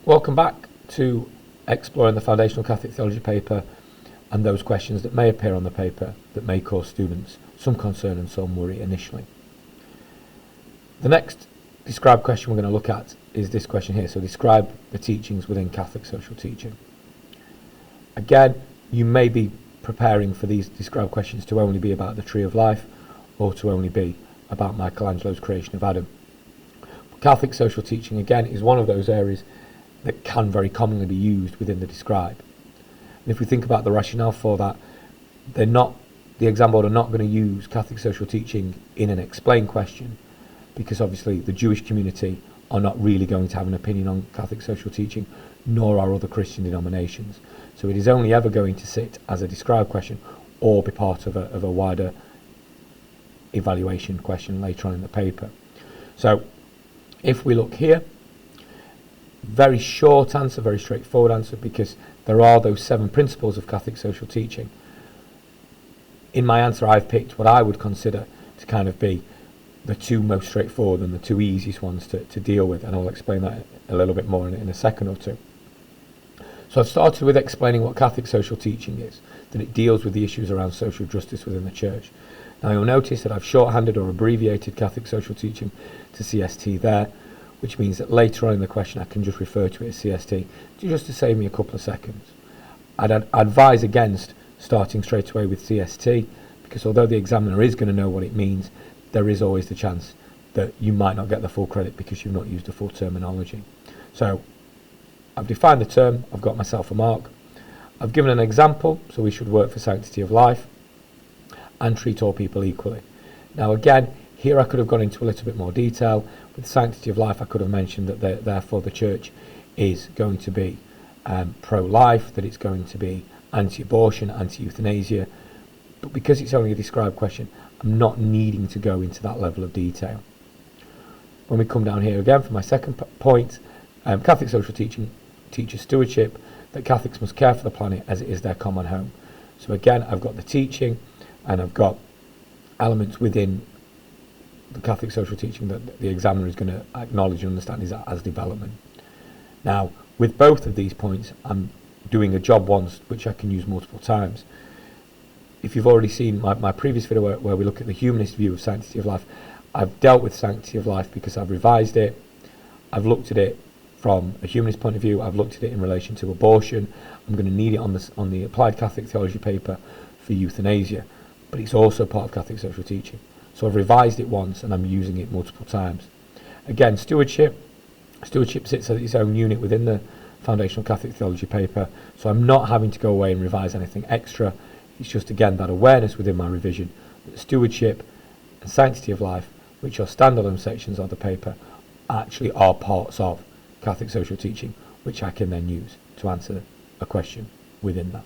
Welcome back to exploring the foundational Catholic theology paper and those questions that may appear on the paper that may cause students some concern and some worry initially. The next described question we're going to look at is this question here. So describe the teachings within Catholic social teaching. Again, you may be preparing for these described questions to only be about the tree of life or to only be about Michelangelo's creation of Adam. But Catholic social teaching, again, is one of those areas that can very commonly be used within the describe. And if we think about the rationale for that, the exam board are not going to use Catholic social teaching in an explain question, because obviously the Jewish community are not really going to have an opinion on Catholic social teaching, nor are other Christian denominations. So it is only ever going to sit as a describe question or be part of a wider evaluation question later on in the paper. So if we look here, very short answer, very straightforward answer, because there are those 7 principles of Catholic social teaching. In my answer, I've picked what I would consider to kind of be the 2 most straightforward and the 2 easiest ones to deal with, and I'll explain that a little bit more in a second or two. So I've started with explaining what Catholic social teaching is, that it deals with the issues around social justice within the Church. Now you'll notice that I've shorthanded or abbreviated Catholic social teaching to CST there, which means that later on in the question I can just refer to it as CST, just to save me a couple of seconds. I'd advise against starting straight away with CST, because although the examiner is going to know what it means, there is always the chance that you might not get the full credit because you've not used the full terminology. So I've defined the term, I've got myself a mark, I've given an example, so we should work for sanctity of life and treat all people equally. Now again, here I could have gone into a little bit more detail. With sanctity of life, I could have mentioned that therefore the Church is going to be pro-life, that it's going to be anti-abortion, anti-euthanasia. But because it's only a described question, I'm not needing to go into that level of detail. When we come down here again for my second point, Catholic social teaching teaches stewardship, that Catholics must care for the planet as it is their common home. So again, I've got the teaching and I've got elements within the Catholic social teaching that the examiner is going to acknowledge and understand is as development. Now, with both of these points, I'm doing a job once which I can use multiple times. If you've already seen my previous video where we look at the humanist view of sanctity of life, I've dealt with sanctity of life because I've revised it, I've looked at it from a humanist point of view, I've looked at it in relation to abortion, I'm going to need it on the applied Catholic theology paper for euthanasia, but it's also part of Catholic social teaching. So I've revised it once and I'm using it multiple times. Again, stewardship sits as its own unit within the foundational Catholic theology paper, so I'm not having to go away and revise anything extra. It's just again that awareness within my revision that stewardship and sanctity of life, which are standalone sections of the paper, actually are parts of Catholic social teaching, which I can then use to answer a question within that.